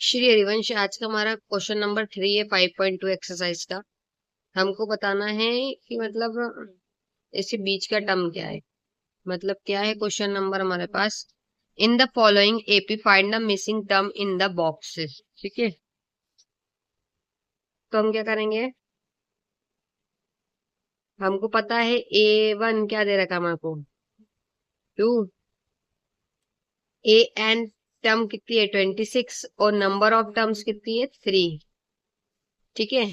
श्री हरिवंश, आज का हमारा क्वेश्चन नंबर 3 है 5.2 एक्सरसाइज का। हमको बताना है कि मतलब इसके बीच का टर्म क्या है। मतलब क्या है क्वेश्चन नंबर हमारे पास, in the following AP find the missing term in the boxes. ठीक है, तो हम क्या करेंगे, हमको पता है A1 क्या दे रखा है हमारे को, 2। ए एन टर्म कितनी है 26 और नंबर ऑफ टर्म्स कितनी है 3। ठीक है,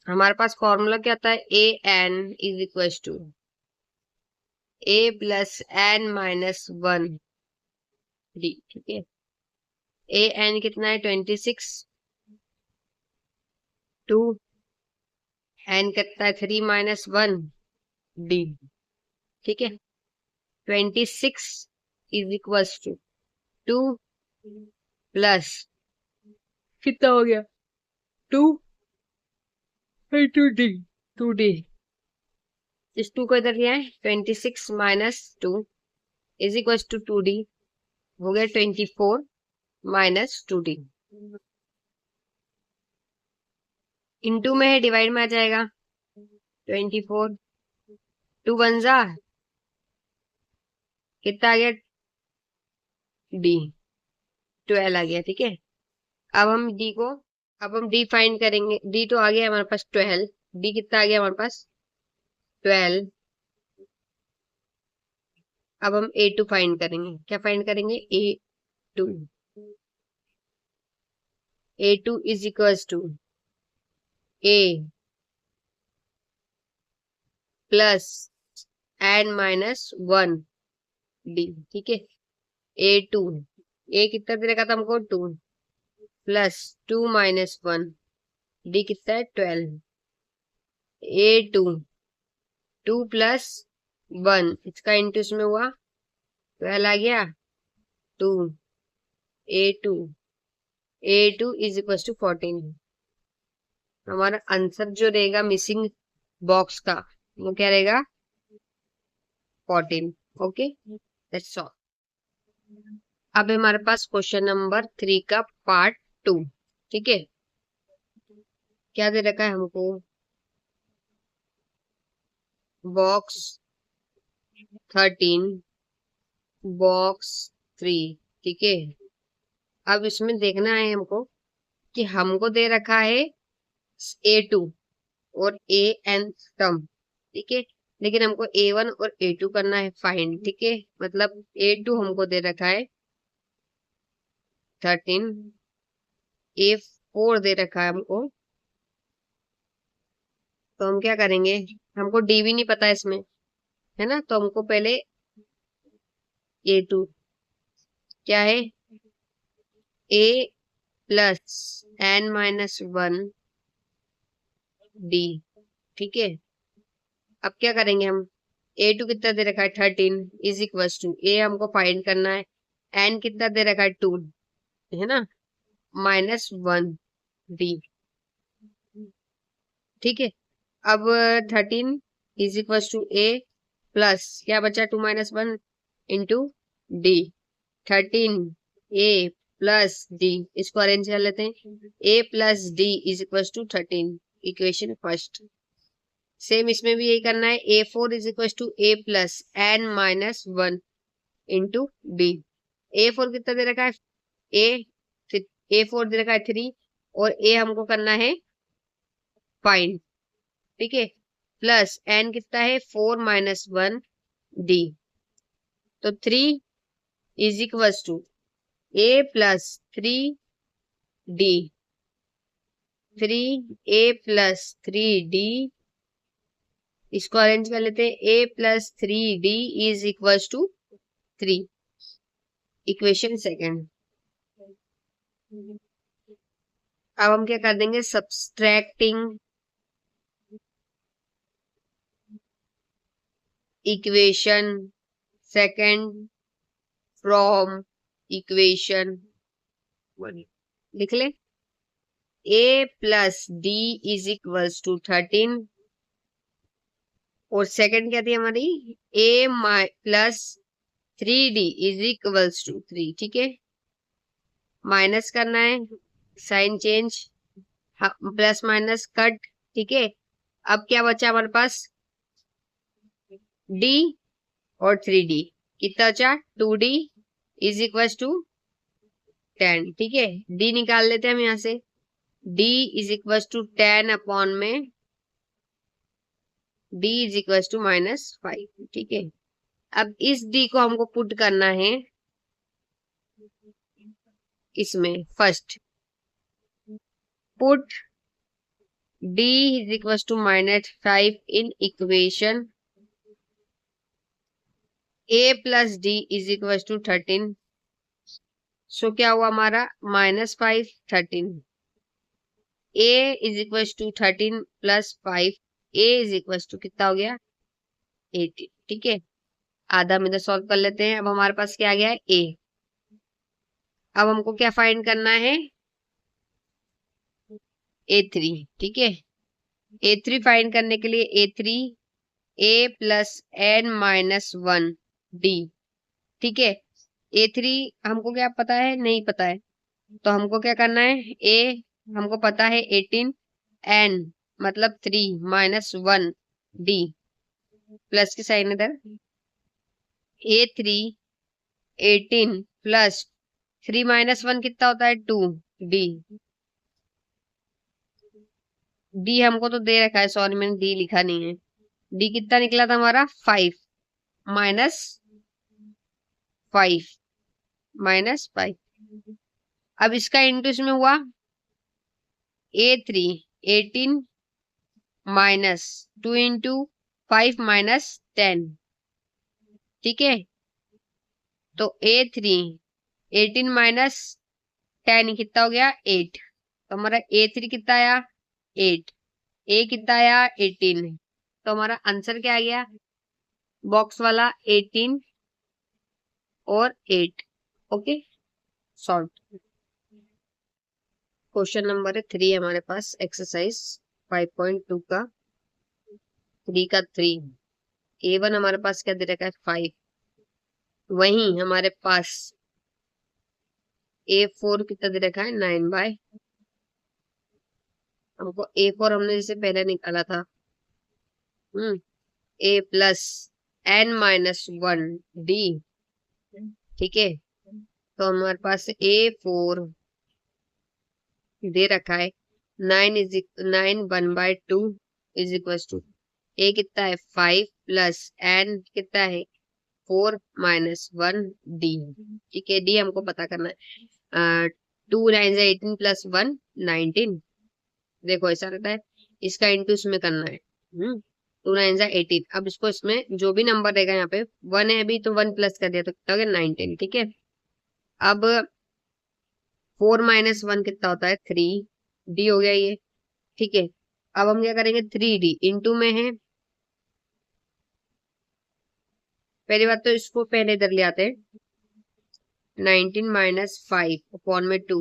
हमारे पास फॉर्मूला क्या आता है, a n is equal to a plus n minus 1 D. ठीक है, ए एन कितना है 26, 2 एन कितना है 3 माइनस 1 डी। ठीक है, 26 इज इक्वल टू 2 प्लस कितना हो गया 2 टू डी, 2 डी। इस 2 को इधर लिया है, 26 minus 2 is equal to 2 D, हो गया 24 माइनस 2 डी। इंटू में है, डिवाइड में आ जाएगा 24, 2 वन जा कितना आ गया डी, 12 आ गया। ठीक है, अब हम डी को, अब हम डी फाइंड करेंगे। डी तो आ गया हमारे पास 12, डी कितना आ गया हमारे पास 12। अब हम ए टू फाइंड करेंगे। क्या फाइंड करेंगे, two a two is equals to a plus n minus 1 D. ठीक है, ए टू, ए कितना दे रखा था हमको 2 प्लस 2 माइनस 1 डी कितना है 12। ए टू, 2 प्लस 1 इसका इंटू इसमें हुआ 12 आ गया 2, ए टू इज इक्वल टू 14। हमारा आंसर जो रहेगा मिसिंग बॉक्स का, वो क्या रहेगा 14। Okay, that's all. अब हमारे पास क्वेश्चन नंबर 3 का पार्ट 2। ठीक है, क्या दे रखा है हमको, बॉक्स 13 बॉक्स 3। ठीक है, अब इसमें देखना है हमको कि हमको दे रखा है A2 और ए एन टर्म। ठीक है, लेकिन हमको A1 और A2 करना है फाइंड। ठीक है, मतलब A2 हमको दे रखा है 13, A4 दे रखा है हमको। तो हम क्या करेंगे, हमको डी भी नहीं पता इसमें, है ना, तो हमको पहले A2 क्या है, ए प्लस एन माइनस 1 डी। ठीक है, अब क्या करेंगे हम, A2 कितना दे रखा है 13 इज इक्वल टू ए हमको फाइंड करना है, एन कितना दे रखा है 2, है ना, माइनस 1 डी। ठीक है, अब 13 is equal to a plus क्या बचा 2 minus 1 into d. 13 a plus d, इसको अरेंज कर लेते हैं, a plus d is equal to 13, equation first. Same इसमें भी यही करना है, A4 is equal to a plus n minus 1 into d. A4 कितना दे रखा है, ए A4 दे रखा है 3 और ए हमको करना है फाइंड। ठीक है, प्लस एन कितना है 4 माइनस 1 डी। तो 3 is equal to a plus 3 d, 3 a plus 3 d, इसको अरेंज कर लेते हैं, a plus 3 d is equal to 3, equation second. अब हम क्या कर देंगे, subtracting equation second from equation 1, लिख ले, a plus d is equal to 13 और सेकंड क्या थी हमारी, a plus 3D is equals to 3, ठीक है। माइनस करना है, sign change, plus minus cut, ठीक है। अब क्या बचा हमारे पास, D और 3D, कितना बचा 2D इज इक्वल टू 10, ठीक है। D निकाल लेते हैं हम यहाँ से, D is equal to 10 upon में D इज इक्वल टू -5, ठीक है। अब इस D को हमको पुट करना है इसमें, first put D is equal to -5 in equation A plus D is equal to 13। So क्या हुआ हमारा, -5 13, A is equal to 13 plus 5, A is equal to कितना हो गया 18, ठीक है। आधा में सॉल्व कर लेते हैं। अब हमारे पास क्या आ गया है A। अब हमको क्या फाइंड करना है, A3, ठीक है। A3 फाइंड करने के लिए A3 A plus n minus 1 D, ठीक है। A3 हमको क्या पता है, नहीं पता है, तो हमको क्या करना है, A हमको पता है 18, n मतलब 3 माइनस 1 D, प्लस की साइन इधर, A3 18 प्लस 3 माइनस 1 कितना होता है 2 D। D हमको तो दे रखा है, सॉरी मैंने D लिखा नहीं है। D कितना निकला था हमारा 5 माइनस 5 माइनस 5। अब इसका इंटू इसमें हुआ A3 18 माइनस 2 इंटू 5 माइनस 10, ठीक है। तो A3 18 माइनस 10 कितना हो गया 8, तो हमारा A3 कितना आया 8, A कितना आया 18, तो हमारा आंसर क्या आ गया, बॉक्स वाला 18 और 8, ओके सॉल्व। क्वेश्चन नंबर 3 हमारे पास, एक्सरसाइज 5.2 का 3 का 3। A1 हमारे पास क्या दे रखा है 5, वहीं हमारे पास A4 कितना दे रखा है 9/, हमको A4 हमने जैसे पहले निकाला था, A plus n minus 1 D, ठीक है। तो हमारे पास A4 दे रखा है 9 1/2 इज इक्वल टू A कितना है 5 प्लस n कितना है 4 माइनस 1 D, ठीक है। D हमको पता करना है, 2 9 18 प्लस 1 19, देखो ऐसा रहता है, इसका इंटू इसमें करना है, 2 9 18। अब इसको इसमें जो भी नंबर रहेगा, यहाँ पे 1 है अभी तो 1 प्लस कर दिया तो कितना हो गया 19, ठीक है। अब 4 माइनस 1 कितना होता है 3 D हो गया ये, ठीक है। अब हम क्या करेंगे 3D इंटू में है, पहली बात तो इसको पहले इधर ले आते हैं, 19 माइनस 5 अपॉन में 2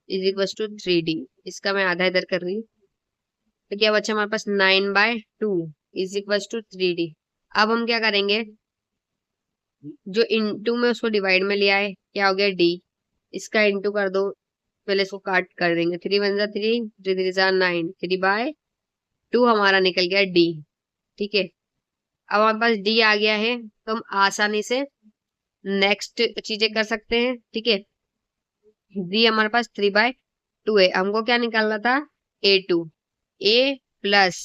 इज इक्वल टू 3D, इसका मैं आधा इधर कर रही हूँ, तो क्या बचा हमारे पास 9/2 इज इक्वल टू 3D। अब हम क्या करेंगे, जो इंटू में उसको डिवाइड में लिया है, क्या हो गया D, इसका इंटू कर दो, पहले इसको काट कर देंगे, 3 1 जा 3 3 3 जा 9, 3/2 हमारा निकल गया D, ठीक है। अब हमारे पास D आ गया है, तो हम आसानी से नेक्स्ट चीजें कर सकते हैं, ठीक है। D हमारे पास 3/2 है, हमको क्या निकालना था A2, A plus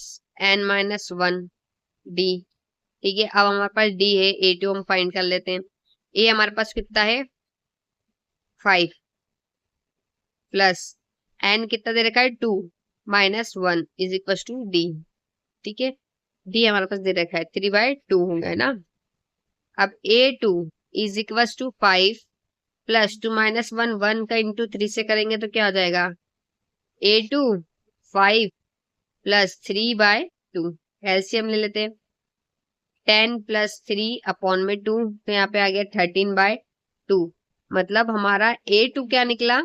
n minus 1 D, ठीक है। अब हमारे पास D है, A2 हम फाइंड कर लेते हैं। A हमारे पास कितना है 5 प्लस n कितना दे रखा है 2 minus 1 is equal to D, ठीक है। D हमारे पास दे रखा है 3/2 होगा ना। अब A2 is equal to 5 plus 2 minus 1, 1 का इंटू 3 से करेंगे तो क्या हो जाएगा A2 5 प्लस 3/2, एलसीएम ले लेते हैं, 10 प्लस 3 अपॉन में 2, तो यहाँ पे आ गया 13/2, मतलब हमारा A2 क्या निकला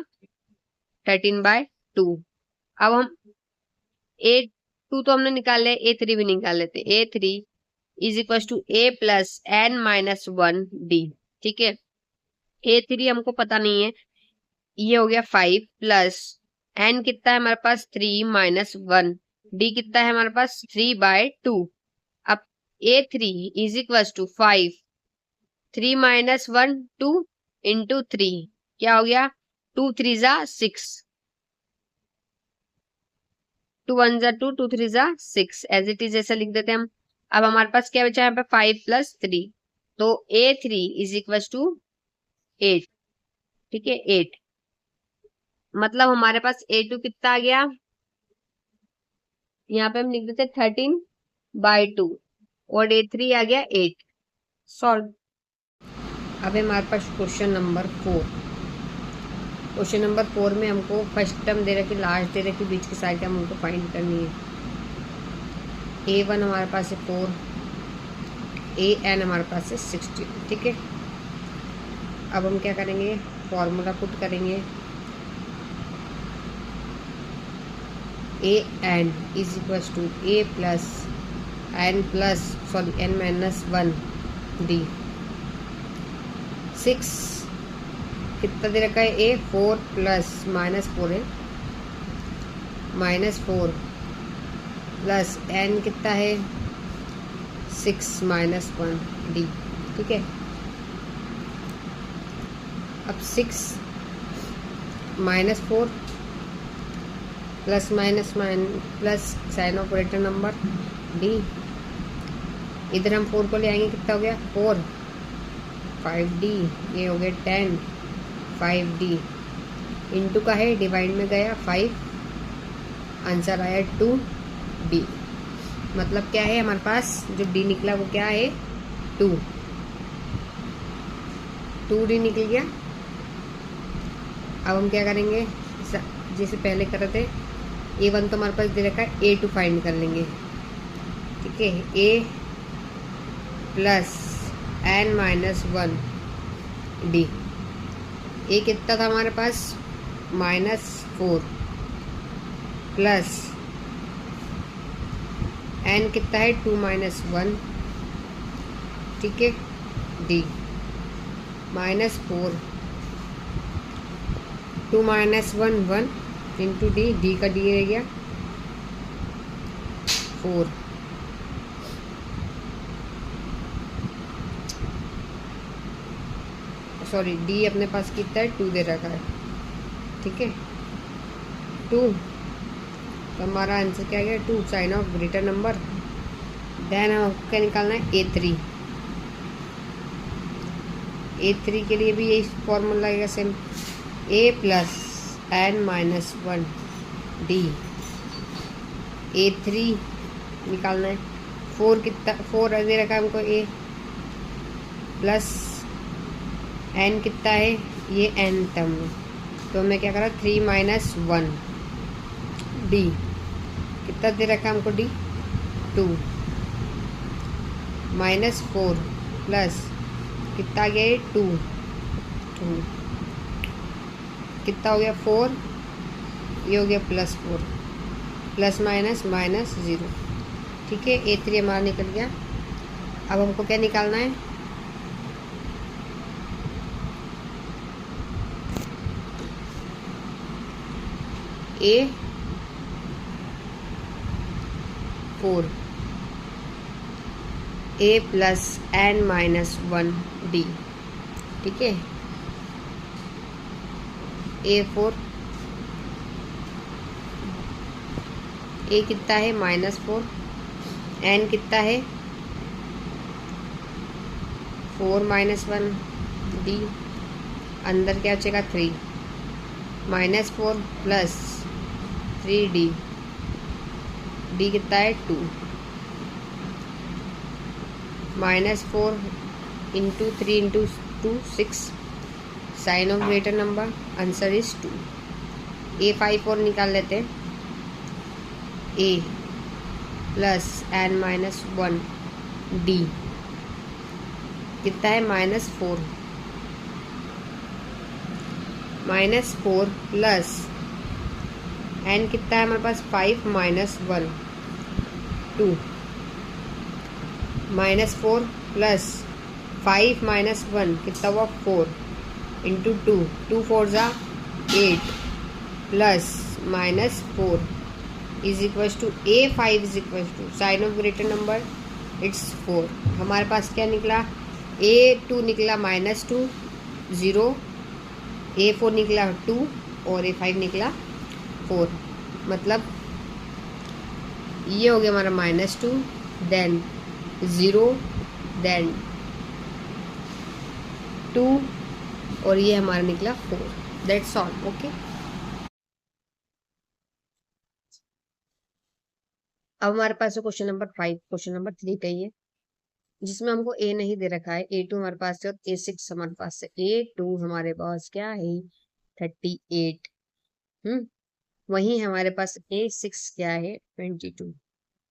13/2। अब हम A2 तो हमने निकाल लिया, A3 भी निकाल लेते, A3 is equal to a plus n minus one D. ठीक है, A3 हमको पता नहीं है, ये हो गया 5 प्लस एन कितना है हमारे पास 3 माइनस वन, डी कितना है हमारे पास 3/2। अब A3 is equal to 5, 3 minus one 2 into 3, क्या हो गया 2 3 जा 6, 2 1 जा 2, 2 3 जा 6, एज इट इज ऐसा लिख देते हैं हम। अब हमारे पास क्या बचा है यहाँ पे 5 प्लस 3, तो A3 इज इक्वल टू 8। ठीक है 8, मतलब हमारे पास A2 कितना आ गया, यहाँ पे हम लिख देते 13/2 और A3 आ गया 8। सॉल्व। अब हमारे पास क्वेश्चन नंबर 4। क्वेश्चन नंबर 4 में हमको फर्स्ट टर्म दे रखी, लास्ट दे रखी, बीच की साइड हम हमको फाइंड करनी है। A1 हमारे पास है 4, AN हमारे पास है 16। ठीक है, अब हम क्या करेंगे, फॉर्मूला पुट करेंगे। AN is equal to A plus N minus one D. 6 कितना दे रखा है, A 4 प्लस -4 है, -4 प्लस N कितना है 6 माइनस वन डी। ठीक है, अब 6 -4 plus plus sign operator number D, इधर हम 4 को ले आएंगे, कितना हो गया 4 5D, ये हो गया 10 5D, इंटू का है डिवाइड में गया 5, आंसर आया 2D। मतलब क्या है हमारे पास जो D निकला वो क्या है 2D निकल गया। अब हम क्या करेंगे, जैसे पहले कर रहे थे, A1 तो हमारे पास दे रखा है, A2 फाइंड कर लेंगे। ठीक है, A plus N minus one D. A कितना था हमारे पास -4 प्लस N कितना है 2 माइनस वन। ठीक है, D -4 2 minus one 1 into D का डी रह गया 4। सॉरी, डी अपने पास कितना है 2 दे रखा है। ठीक है 2, तो हमारा आंसर क्या गया 2, sign of greater number. Then हमको क्या निकालना है A3। A3 के लिए भी यही फॉर्मूला लगेगा same, A plus N minus one D. A3 निकालना है, 4 कितना 4 दे रखा है हमको A, प्लस N कितना है, ये N टर्म में, तो हमें क्या करा 3 माइनस वन डी, कितना दे रखा है हमको D 2 -4 प्लस कितना गया ये 2 कितना हो गया 4, ये हो गया +4, प्लस माइनस -0। ठीक है, A3 हमारा निकल गया। अब हमको क्या निकालना है, A4 A plus N minus one D. ठीक है, A4 A कितना है -4, N कितना है 4 माइनस वन डी, अंदर क्या बचेगा 3, -4 प्लस 3D, D कितना है 2, -4 into 3 into 2 6, sign of greater number, answer is 2। A5 और निकाल लेते हैं, A plus N minus one D कितना है -4, -4 प्लस N कितना है हमारे पास 5 माइनस वन 2, -4 प्लस 5 - 1 कितना हुआ 4 इंटू 2 2 4 ज़ा 8 plus -4 is equals to A5 is equals to sign of greater number it's 4। हमारे पास क्या निकला A2 निकला -2 0, A4 निकला 2 और A5 निकला 4। मतलब ये हो गया हमारा -2 देन 0 देन 2 और ये हमारा निकला 4। That's all. ओके, अब हमारे पास है क्वेश्चन नंबर 5। क्वेश्चन नंबर 3 का ही है, जिसमें हमको ए नहीं दे रखा है, A2 हमारे पास है और A6 हमारे पास है। A2 हमारे पास क्या है 38, वहीं हमारे पास A6 क्या है 22।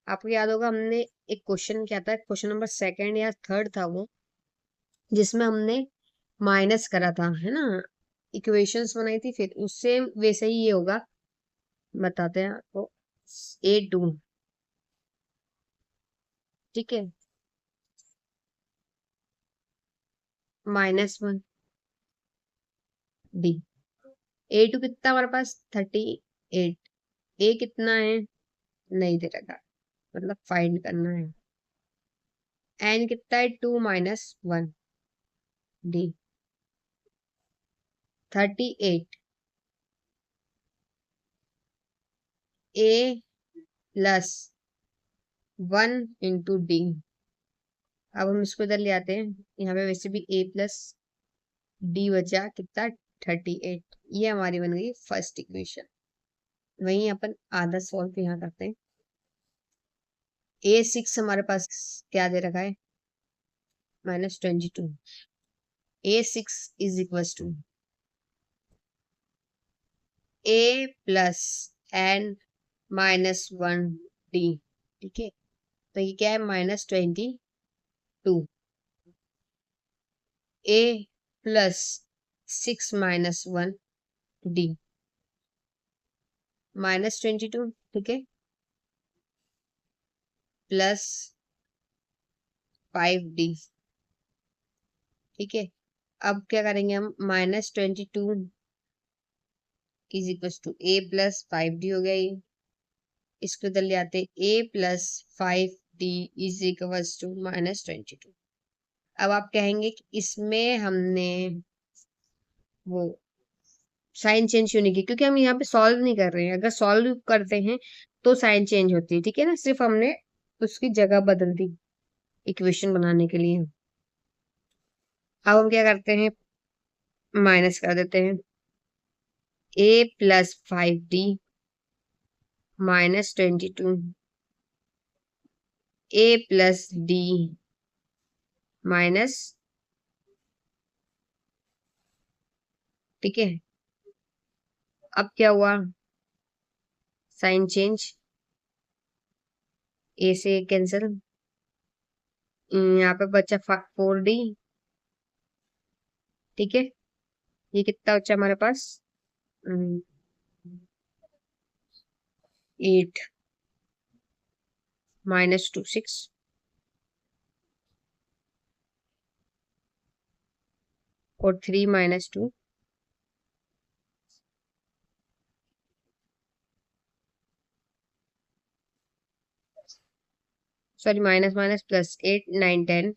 आपको याद होगा हमने एक क्वेश्चन क्या था, क्वेश्चन नंबर 2 या 3 था वो, जिसमें हमने माइनस करा था, है ना, इक्वेशंस बनाई थी, फिर उससे वैसे ही ये होगा। बताते हैं आपको। A2, ठीक है, -1 D। A2 कितना हमारे पास 38, A कितना है नहीं दे रखा, मतलब फाइंड करना है। N कितना है 2 - 1 D 38 A plus 1 into D। अब हम इसको इधर ले आते हैं, यहाँ पे वैसे भी A प्लस D बचा कितना 38। ये हमारी बन गई फर्स्ट इक्वेशन। वहीं अपन आधा सॉल्व यहाँ करते हैं। A6 हमारे पास क्या दे रखा है -22। A6 is equals to A plus N -1 D, ठीक है। तो ये क्या है -22 A प्लस 6 -1 D -22, ठीक है, प्लस 5D, ठीक है। अब क्या करेंगे हम, -22 is equal to A plus 5D हो गया ये। इसको इधर ले आते A plus 5D is equal to -22। अब आप कहेंगे कि इसमें हमने वो साइन चेंज क्यों नहीं की, क्योंकि हम यहाँ पे सॉल्व नहीं कर रहे हैं। अगर सॉल्व करते हैं तो साइन चेंज होती है, ठीक है ना, सिर्फ हमने उसकी जगह बदल दी इक्वेशन बनाने के लिए। अब हम क्या करते हैं, माइनस कर देते हैं A plus 5D -22 A plus D minus, ठीक है। अब क्या हुआ, साइन चेंज, A से कैंसिल, यहाँ पे बचा 4D, ठीक है। ये कितना बचा हमारे पास 8 -2 6 और 3 -2 सॉरी माइनस माइनस प्लस 8 9 10,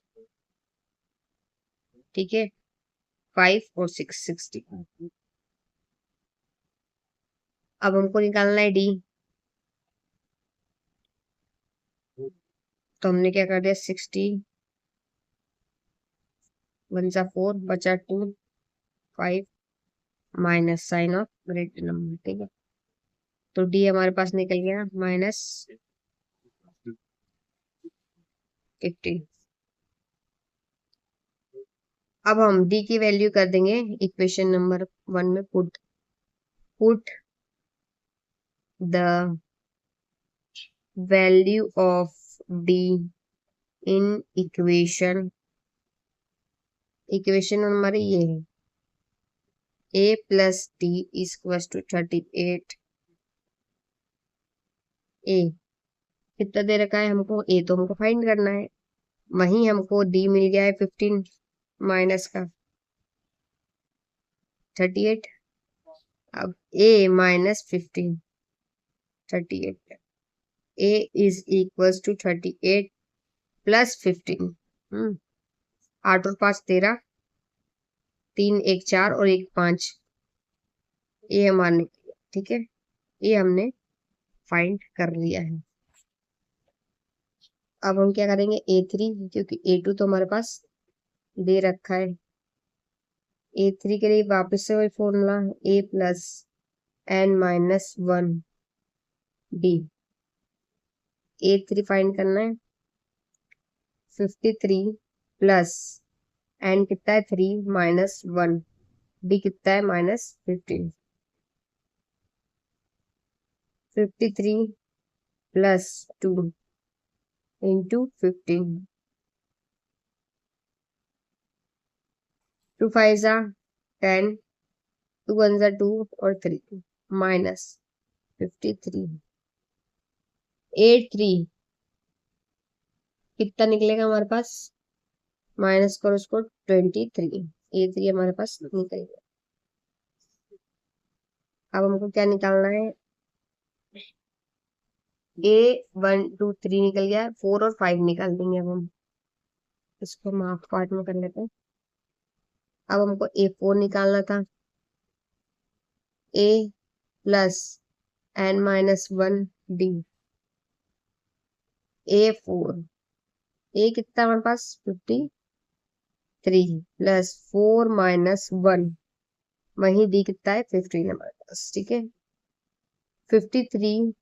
ठीक है, 5 और 6 60। अब हमको निकालना है D, तो हमने क्या कर दिया 60 1 सा 4 बचा 2 5 minus sign of greater number, ठीक है। तो D हमारे पास निकल गया -50। अब हम D की वैल्यू कर देंगे इक्वेशन नंबर 1 में put the value of D in equation हमारी ये है A plus D equal to 38। A कितना दे रखा है हमको, A तो हमको फाइंड करना है, वहीं हमको डी मिल गया है 15 माइनस का 38। अब a minus 15 38, a is equal to 38 plus 15। 8 और 5 13, 3 1 4 और 1 5, ये हमारे निकल गया। ठीक है, ये हमने फाइंड कर लिया है। अब हम क्या करेंगे A3, क्योंकि A2 तो हमारे पास दे रखा है। A3 के लिए वापस से वही formula, A plus n minus 1 D। A3 find करना है, 53 प्लस n कितना है 3 माइनस 1, D कितना है माइनस 15। 53 प्लस 2 इंटू 15, 2 5 जा 10, 2 1 जा 2 और 3 माइनस 53। A3 कितना निकलेगा हमारे पास, माइनस करो उसको 23। A3 हमारे पास निकल गया। अब हमको क्या निकालना है, A1 2 3 निकल गया, 4 और 5 निकाल देंगे। अब हम इसको हम हाफ पार्ट में कर लेते हैं। अब हमको A4 निकालना था, A plus n minus 1 D। A4, A कितना हमारे पास 53 प्लस 4 माइनस 1, वही D कितना है 15 हमारे पास। ठीक है, 53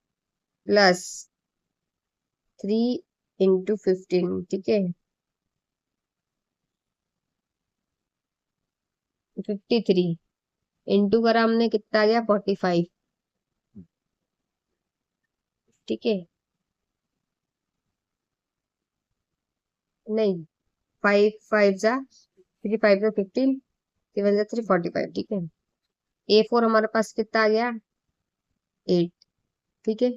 प्लस 3 इंटू 15। ठीक है, 53 इंटू करा हमने, कितना आ गया 45। ठीक है, नहीं 5 5 जा 3 5 जा 15, 7 जा 3 45। ठीक है, A4 हमारे पास कितना आ गया 8। ठीक है,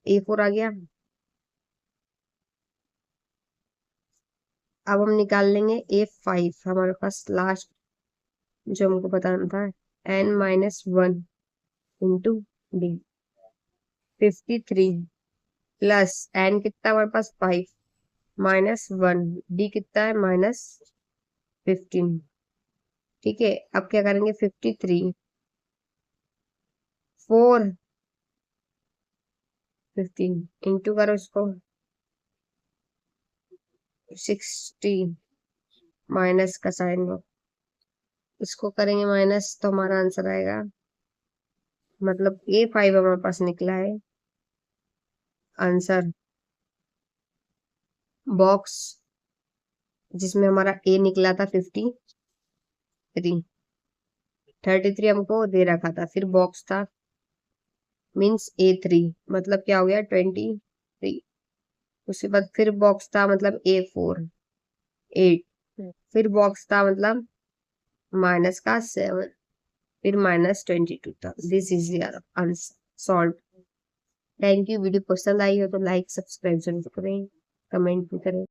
A4 आ गया। अब हम निकाल लेंगे A5, हमारे पास लास्ट जो हमको बताना था, n minus 1 into D। 53 plus n कितना हमारे पास 5 माइनस 1, D कितना है माइनस 15। ठीक है, अब क्या करेंगे 53 4 15 इंटू करो इसको 60 माइनस का साइन लो, इसको करेंगे माइनस तो हमारा आंसर आएगा, मतलब A5 हमारे पास निकला है आंसर। बॉक्स जिसमें हमारा A निकला था 53, 33 हमको दे रखा था, फिर बॉक्स था मीन्स A3, मतलब क्या हो गया 23। उसके बाद फिर बॉक्स था मतलब A4 8, फिर बॉक्स था मतलब माइनस का 7, फिर माइनस 22 था। This is your answer solve. Thank you. Video पसंद आई हो तो लाइक सब्सक्राइब जरूर करें, कमेंट भी करें।